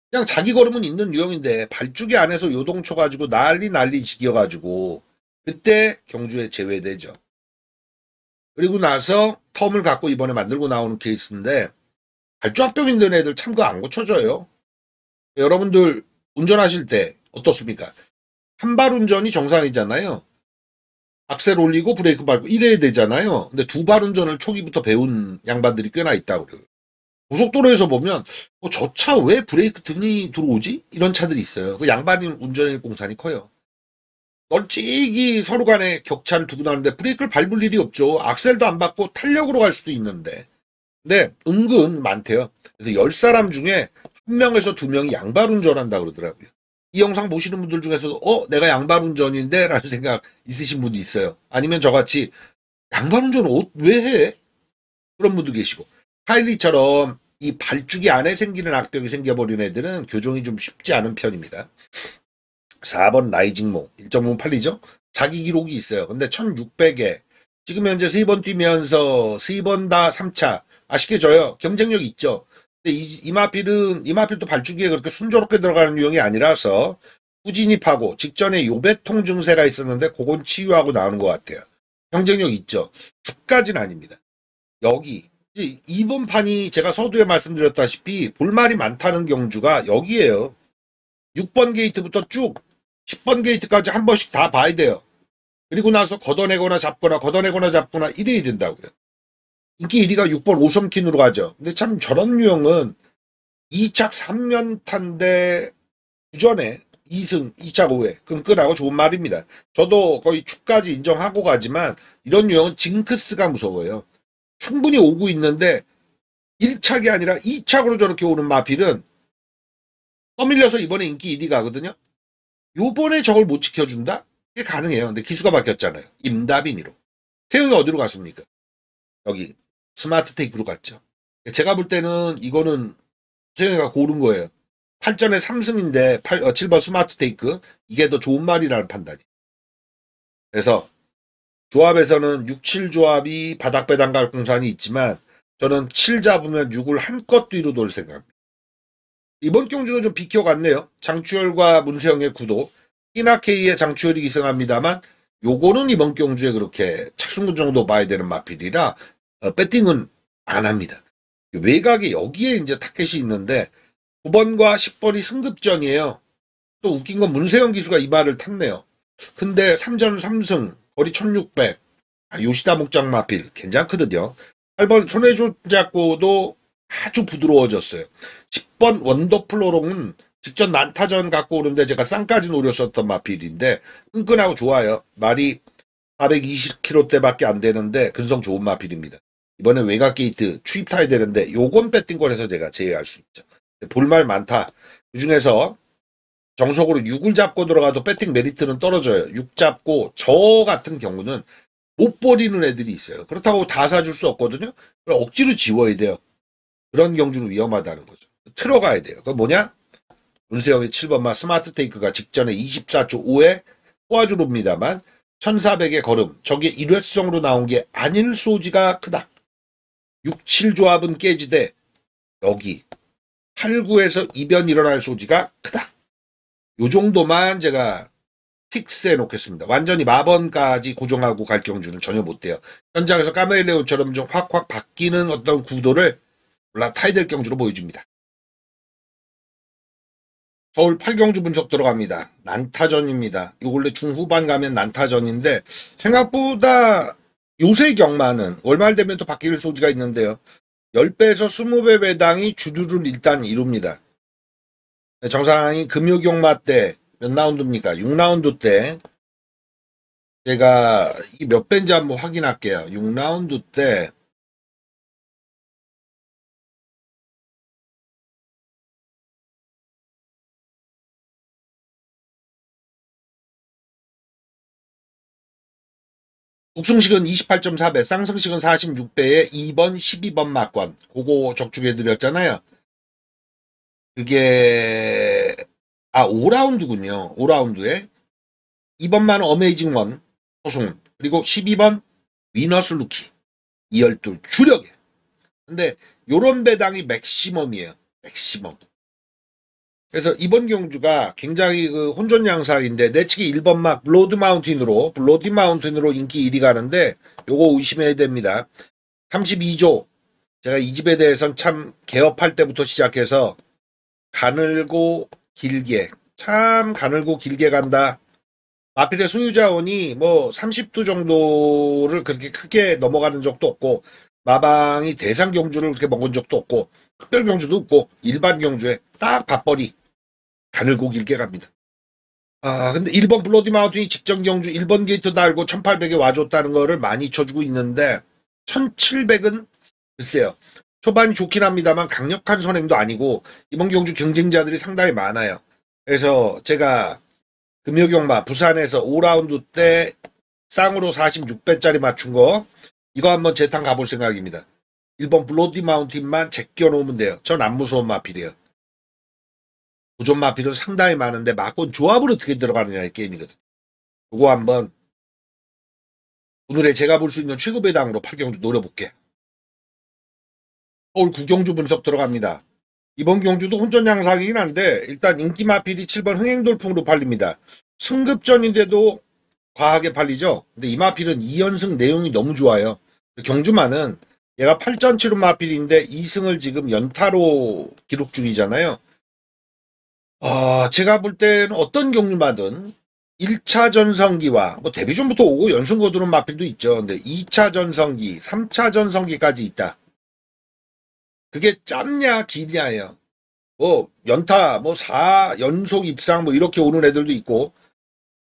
그냥 자기 걸음은 있는 유형인데 발주기 안에서 요동쳐 가지고 난리 지겨가지고 그때 경주에 제외되죠. 그리고 나서 텀을 갖고 이번에 만들고 나오는 케이스인데 발주합병 있는 애들 참 그거 안 고쳐져요. 여러분들 운전하실 때 어떻습니까? 한발 운전이 정상이잖아요. 악셀 올리고 브레이크 밟고 이래야 되잖아요. 근데 두 발 운전을 초기부터 배운 양반들이 꽤나 있다고 그래요. 고속도로에서 보면 저 차 왜 브레이크 등이 들어오지? 이런 차들이 있어요. 그 양반이 운전의 공산이 커요. 널찍이 서로 간에 격차를 두고 나는데 브레이크를 밟을 일이 없죠. 악셀도 안 밟고 탄력으로 갈 수도 있는데. 근데 은근 많대요. 그래서 10사람 중에 1명에서 2명이 양발 운전한다 그러더라고요. 이 영상 보시는 분들 중에서도 내가 양발 운전인데 라는 생각 있으신 분도 있어요. 아니면 저같이 양발 운전을 왜 해? 그런 분도 계시고. 카일리처럼 이 발주기 안에 생기는 악병이 생겨버린 애들은 교정이 좀 쉽지 않은 편입니다. 4번 라이징모 1.5 팔리죠? 자기 기록이 있어요. 근데 1600에 지금 현재 3번 뛰면서 3번 다 3차 아쉽게 져요. 경쟁력 있죠. 근데 이 마필도 발주기에 그렇게 순조롭게 들어가는 유형이 아니라서 후진입하고 직전에 요배통 증세가 있었는데 그건 치유하고 나오는 것 같아요. 경쟁력 있죠. 주까지는 아닙니다. 여기 이번 판이 제가 서두에 말씀드렸다시피 볼말이 많다는 경주가 여기에요. 6번 게이트부터 쭉 10번 게이트까지 한 번씩 다 봐야 돼요. 그리고 나서 걷어내거나 잡거나 이래야 된다고요. 인기 1위가 6번 오섬킨으로 가죠. 근데 참 저런 유형은 2착 3연타인데 구전에 2승 2착 5회 끈끈하고 좋은 말입니다. 저도 거의 축까지 인정하고 가지만 이런 유형은 징크스가 무서워요. 충분히 오고 있는데 1착이 아니라 2착으로 저렇게 오는 마필은 떠밀려서 이번에 인기 1위 가거든요. 요번에 저걸 못 지켜준다? 그게 가능해요. 근데 기수가 바뀌었잖아요. 임다빈이로. 태용이 어디로 갔습니까? 여기 스마트 테이크로 갔죠. 제가 볼 때는 이거는 태용이가 고른 거예요. 8전에 3승인데 7번 스마트 테이크 이게 더 좋은 말이라는 판단이. 그래서 조합에서는 6, 7 조합이 바닥배당 갈 공산이 있지만 저는 7 잡으면 6을 한껏 뒤로 돌 생각입니다. 이번 경주는 좀 비켜갔네요. 장추열과 문세영의 구도. 히나케이의 장추열이 기승합니다만 요거는 이번 경주에 그렇게 착순군 정도 봐야 되는 마필이라 배팅은 안 합니다. 외곽에 여기에 이제 타켓이 있는데 9번과 10번이 승급전이에요. 또 웃긴 건 문세영 기수가 이 말을 탔네요. 근데 3전 3승 거리 1600 요시다 목장 마필 괜찮거든요. 8번 손해조잡고도 아주 부드러워졌어요. 10번 원더플로롱은 직전 난타전 갖고 오는데 제가 쌍까지 노렸었던 마필인데 끈끈하고 좋아요. 말이 420km대밖에 안 되는데 근성 좋은 마필입니다. 이번에 외곽 게이트 추입 타야 되는데 요건 배팅권에서 제가 제외할 수 있죠. 볼말 많다. 그중에서 정석으로 6을 잡고 들어가도 배팅 메리트는 떨어져요. 6 잡고 저 같은 경우는 못 버리는 애들이 있어요. 그렇다고 다 사줄 수 없거든요. 그럼 억지로 지워야 돼요. 그런 경주는 위험하다는 거죠. 틀어가야 돼요. 그건 뭐냐? 문세영의 7번마 스마트 테이크가 직전에 24초 5에 포화주로입니다만 1400의 걸음, 저게 일회성으로 나온 게 아닐 소지가 크다. 6, 7조합은 깨지되 여기 8, 9에서 이변 일어날 소지가 크다. 요 정도만 제가 픽스해 놓겠습니다. 완전히 마번까지 고정하고 갈 경주는 전혀 못 돼요. 현장에서 카멜레온처럼 좀 확확 바뀌는 어떤 구도를 올라타야 될 경주로 보여줍니다. 서울 8경주 분석 들어갑니다. 난타전입니다. 이거 원래 중후반 가면 난타전인데 생각보다 요새 경마는 월말 되면 또 바뀔 소지가 있는데요. 10배에서 20배 배당이 주류를 일단 이룹니다. 정상이 금요경마 때 몇 라운드입니까? 6라운드 때 제가 이게 몇 배인지 한번 확인할게요. 6라운드 때 복승식은 28.4배, 쌍승식은 46배에 2번, 12번 막권. 그거 적중해드렸잖아요. 그게, 5라운드군요. 5라운드에. 2번만 어메이징 원, 호승. 그리고 12번, 위너스 루키. 이 12 주력이에요. 근데, 요런 배당이 맥시멈이에요. 맥시멈. 그래서 이번 경주가 굉장히 그 혼전 양상인데 내치기 1번 막 블러드 마운틴으로 인기 1위 가는데 요거 의심해야 됩니다. 32조 제가 이 집에 대해서는 참 개업할 때부터 시작해서 가늘고 길게 참 가늘고 길게 간다. 마필의 소유자원이 뭐 30두 정도를 그렇게 크게 넘어가는 적도 없고 마방이 대상 경주를 그렇게 먹은 적도 없고 특별 경주도 없고 일반 경주에 딱 밥벌이 가늘고 길게 갑니다. 근데 1번 블러디 마운틴이 직전 경주 1번 게이트 달고 1800에 와줬다는 거를 많이 쳐주고 있는데 1700은 글쎄요. 초반이 좋긴 합니다만 강력한 선행도 아니고 이번 경주 경쟁자들이 상당히 많아요. 그래서 제가 금요경마 부산에서 5라운드 때 쌍으로 46배짜리 맞춘 거 이거 한번 재탕 가볼 생각입니다. 1번 블러디 마운틴만 제껴놓으면 돼요. 전 안 무서운 마필이에요. 고전 마필은 상당히 많은데 막권 조합을 어떻게 들어가느냐의 게임이거든요. 그거 한번 오늘의 제가 볼 수 있는 최고 배당으로 8경주 노려볼게요. 서울 9경주 분석 들어갑니다. 이번 경주도 혼전 양상이긴 한데 일단 인기 마필이 7번 흥행돌풍으로 팔립니다. 승급전인데도 과하게 팔리죠. 근데 이 마필은 2연승 내용이 너무 좋아요. 경주만은 얘가 8전 7운 마필인데 2승을 지금 연타로 기록 중이잖아요. 제가 볼 때는 어떤 경주마든 1차 전성기와 뭐 데뷔전부터 오고 연승 거두는 마필도 있죠. 근데 2차 전성기, 3차 전성기까지 있다. 그게 짧냐 기냐예요. 뭐 연타 뭐 4연속 입상 뭐 이렇게 오는 애들도 있고.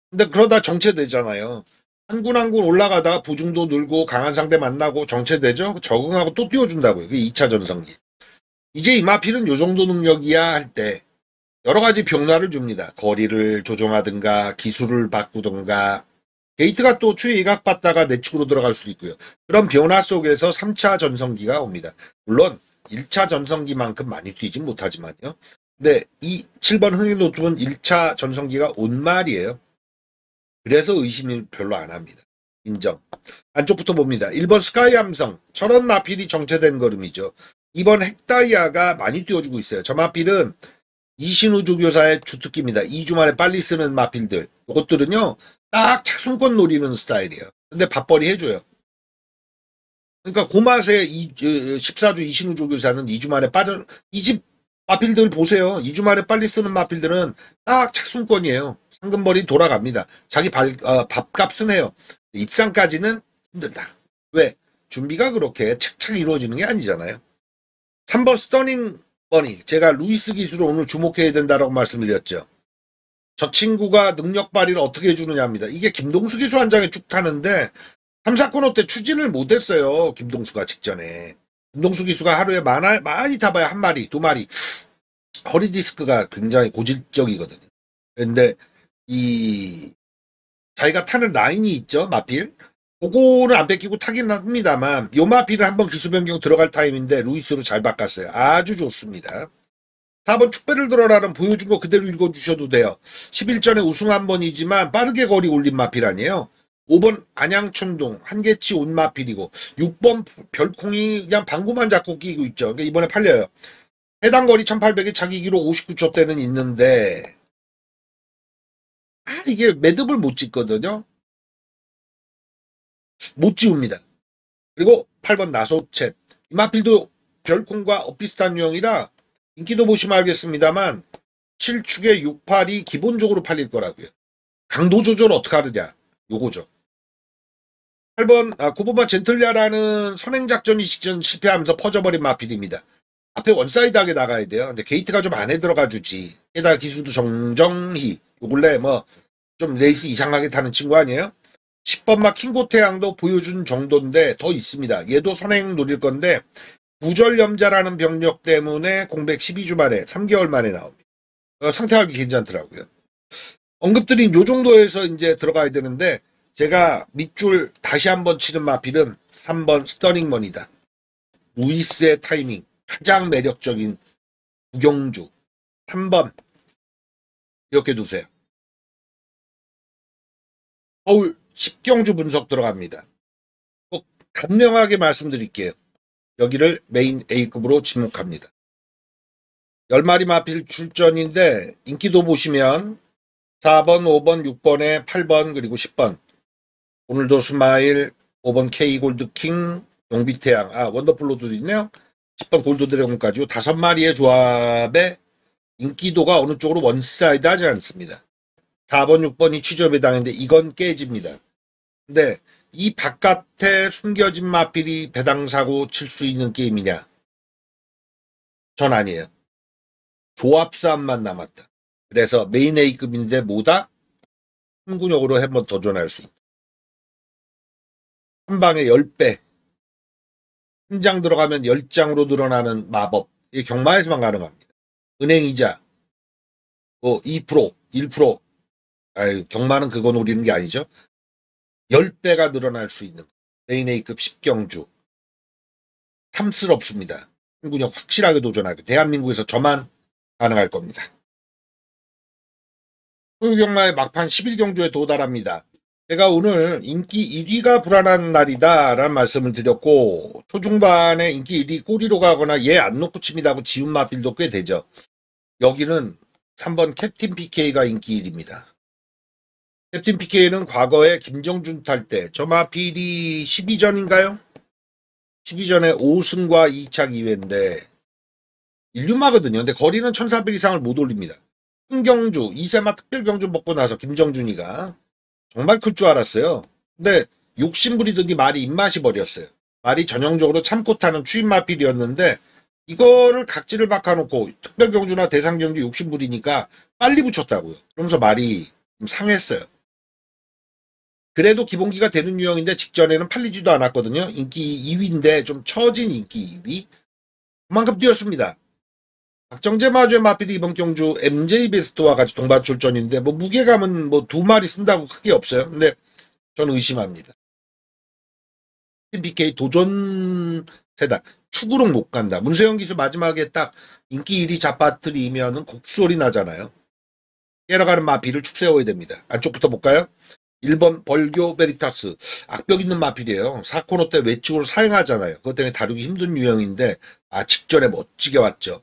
근데 그러다 정체되잖아요. 한 군 한 군 올라가다가 부중도 늘고 강한 상대 만나고 정체되죠. 적응하고 또 띄워준다고요. 그게 2차 전성기. 이제 이 마필은 요 정도 능력이야 할 때 여러 가지 변화를 줍니다. 거리를 조정하든가 기술을 바꾸든가 게이트가 또 추에 이각받다가 내축으로 들어갈 수도 있고요. 그런 변화 속에서 3차 전성기가 옵니다. 물론 1차 전성기만큼 많이 뛰진 못하지만요. 근데 이 7번 흥행노트는 1차 전성기가 온 말이에요. 그래서 의심이 별로 안 합니다. 인정. 안쪽부터 봅니다. 1번 스카이 함성. 저런 마필이 정체된 걸음이죠. 2번 핵다이아가 많이 띄워주고 있어요. 저 마필은 이신우 조교사의 주특기입니다. 2주 만에 빨리 쓰는 마필들. 이것들은요, 딱 차순권 노리는 스타일이에요. 근데 밥벌이 해줘요. 그러니까 고맛의 14주 이신우 조교사는 2주 만에 빠져, 이 집 마필들 보세요. 2주 만에 빨리 쓰는 마필들은 딱 차순권이에요. 상금벌이 돌아갑니다. 자기 밥값은 해요. 입상까지는 힘들다. 왜? 준비가 그렇게 착착 이루어지는 게 아니잖아요. 3번 스터닝 버니. 제가 루이스 기술을 오늘 주목해야 된다라고 말씀드렸죠. 저 친구가 능력 발휘를 어떻게 해주느냐 합니다. 이게 김동수 기수 한 장에 쭉 타는데 3, 4코너 때 추진을 못했어요. 김동수가 직전에. 김동수 기수가 하루에 많이 타봐야 한 마리, 두 마리. 허리 디스크가 굉장히 고질적이거든요. 근데 자기가 타는 라인이 있죠. 마필. 그거는 안 뺏기고 타긴 합니다만 요 마필은 한번 기수 변경 들어갈 타임인데 루이스로 잘 바꿨어요. 아주 좋습니다. 4번 축배를 들어라는 보여준 거 그대로 읽어주셔도 돼요. 11전에 우승 한 번이지만 빠르게 거리 올린 마필 아니에요. 5번 안양춘동 한계치 온 마필이고 6번 별콩이 그냥 방구만 잡고 끼고 있죠. 그러니까 이번에 팔려요. 해당 거리 1800이 자기 기록 59초 대는 있는데 이게 매듭을 못 짓거든요. 못 지웁니다. 그리고 8번 나소챗 이 마필도 별콩과 엇비슷한 유형이라 인기도 보시면 알겠습니다만 7축에 68이 기본적으로 팔릴 거라고요. 강도 조절 어떻게 하느냐 요거죠. 9번만 젠틀리아라는 선행작전이 직전 실패하면서 퍼져버린 마필입니다. 앞에 원사이드하게 나가야 돼요. 근데 게이트가 좀 안에 들어가 주지. 게다가 기수도 정정희 요 근래 뭐 좀 레이스 이상하게 타는 친구 아니에요? 10번마 킹고태양도 보여준 정도인데 더 있습니다. 얘도 선행 노릴 건데 부절염자라는 병력 때문에 공백 12주 만에 3개월 만에 나옵니다. 상태하기 괜찮더라고요. 언급드린 요 정도에서 이제 들어가야 되는데 제가 밑줄 다시 한번 치는 마필은 3번 스터닝먼이다. 루이스의 타이밍 가장 매력적인 구경주 3번 이렇게 두세요. 서울 10경주 분석 들어갑니다. 꼭 간명하게 말씀드릴게요. 여기를 메인 A급으로 지목합니다. 10마리 마필 출전인데 인기도 보시면 4번, 5번, 6번에 8번 그리고 10번 오늘도 스마일 5번 K 골드킹 용비태양 원더풀로도 있네요. 10번 골드 드래곤까지 5마리의 조합에 인기도가 어느 쪽으로 원사이드 하지 않습니다. 4번, 6번이 취접에 당했는데 이건 깨집니다. 근데 이 바깥에 숨겨진 마필이 배당사고 칠 수 있는 게임이냐? 전 아니에요. 조합 싸움만 남았다. 그래서 메인 A급인데 뭐다? 흥군역으로 한번 도전할 수 있다. 한 방에 10배. 한 장 들어가면 10장으로 늘어나는 마법. 이게 경마에서만 가능합니다. 은행이자 2%, 1%. 경마는 그거 노리는 게 아니죠. 10배가 늘어날 수 있는 메인 A급 10경주. 탐스럽습니다. 흥군역 확실하게 도전하게. 대한민국에서 저만 가능할 겁니다. 소유경마의 막판 11경주에 도달합니다. 제가 오늘 인기 1위가 불안한 날이다 라는 말씀을 드렸고 초중반에 인기 1위 꼬리로 가거나 얘 안 놓고 칩니다 하고 지운 마필도 꽤 되죠. 여기는 3번 캡틴 PK가 인기 1위입니다. 캡틴 PK는 과거에 김정준 탈 때 저 마필이 12전인가요? 12전에 5승과 2착 2회인데 인류마거든요. 근데 거리는 1400 이상을 못 올립니다. 흥경주, 이세마 특별경주 먹고 나서 김정준이가 정말 클 줄 알았어요. 근데 욕심부리더니 말이 입맛이 버렸어요. 말이 전형적으로 참고 타는 추임마필이었는데 이거를 각지를 박아놓고 특별경주나 대상경주 욕심부리니까 빨리 붙였다고요. 그러면서 말이 좀 상했어요. 그래도 기본기가 되는 유형인데 직전에는 팔리지도 않았거든요. 인기 2위인데 좀 처진 인기 2위. 그만큼 뛰었습니다. 박정재 마주의 마필이 이번 경주 MJ 베스트와 같이 동반 출전인데 뭐 무게감은 뭐 2마리 쓴다고 크게 없어요. 근데 저는 의심합니다. BK 도전 세다. 축으로 못 간다. 문세영 기수 마지막에 딱 인기 1위 잡아뜨리면은 곡소리 나잖아요. 깨러가는 마필을 축 세워야 됩니다. 안쪽부터 볼까요? 1번 벌교 베리타스. 악벽 있는 마필이에요. 4코너 때 외측으로 사용하잖아요. 그것 때문에 다루기 힘든 유형인데 직전에 멋지게 왔죠.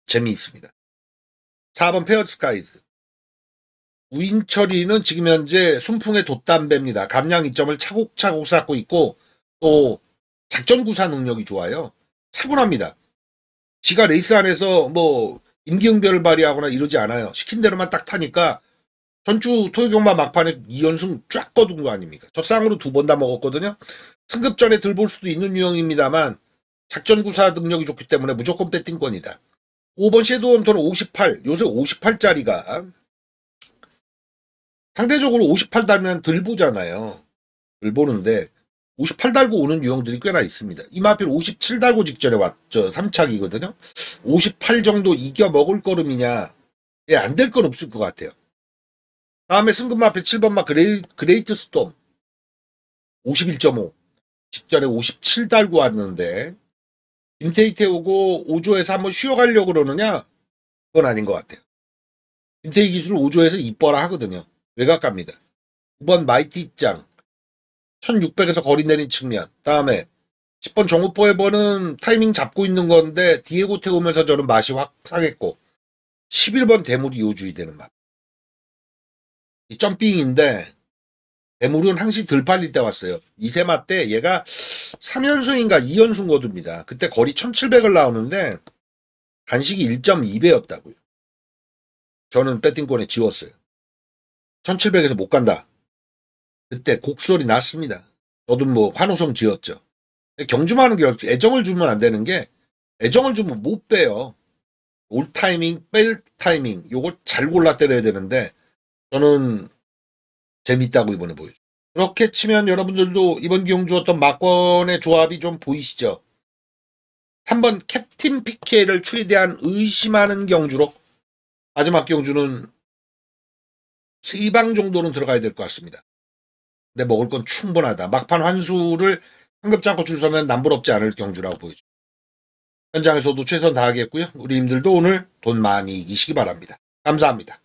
재미있습니다. 4번 페어스카이즈. 우인철이는 지금 현재 순풍의 돛담배입니다. 감량 이점을 차곡차곡 쌓고 있고 또 작전구사 능력이 좋아요. 차분합니다. 지가 레이스 안에서 뭐 임기응변을 발휘하거나 이러지 않아요. 시킨 대로만 딱 타니까 전주 토요경마 막판에 2연승 쫙 거둔 거 아닙니까? 저 쌍으로 2번 다 먹었거든요. 승급전에 들볼 수도 있는 유형입니다만 작전구사 능력이 좋기 때문에 무조건 배팅권이다. 5번 섀도우헌터는 58. 요새 58짜리가 상대적으로 58 달면 덜 보잖아요. 덜 보는데 58 달고 오는 유형들이 꽤나 있습니다. 이 마필 57 달고 직전에 왔죠. 3착이거든요. 58 정도 이겨 먹을 거름이냐? 예, 안 될 건 없을 것 같아요. 다음에 승급 마필 7번 마 그레이트 스톰 51.5 직전에 57 달고 왔는데 김태희태 오고 5조에서 한번 쉬어가려고 그러느냐? 그건 아닌 것 같아요. 김태희 기술 5조에서 이뻐라 하거든요. 외곽 갑니다. 9번 마이티 짱 1600에서 거리 내린 측면. 다음에 10번 정우포에버는 타이밍 잡고 있는 건데 디에고 태우면서 저는 맛이 확 상했고 11번 대물이 요주의 되는 맛. 이 점핑인데 대물은 항시 덜 팔릴 때 왔어요. 이세마 때 얘가 3연승인가 2연승 거두입니다. 그때 거리 1700을 나오는데 단식이 1.2배였다고요. 저는 배팅권에 지웠어요. 1700에서 못 간다. 그때 곡소리 났습니다. 저도 뭐 환호성 지었죠. 경주만은 애정을 주면 안 되는 게 애정을 주면 못 빼요. 올 타이밍, 뺄 타이밍 요걸 잘 골라 때려야 되는데 저는 재밌다고 이번에 보여줘. 그렇게 치면 여러분들도 이번 경주 어떤 막권의 조합이 좀 보이시죠? 3번 캡틴 피케를 최대한 의심하는 경주로 마지막 경주는 3방 정도는 들어가야 될 것 같습니다. 근데 먹을 건 충분하다. 막판 환수를 상급지 않고 줄 서면 남부럽지 않을 경주라고 보여줘. 현장에서도 최선 다하겠고요. 우리 님들도 오늘 돈 많이 이기시기 바랍니다. 감사합니다.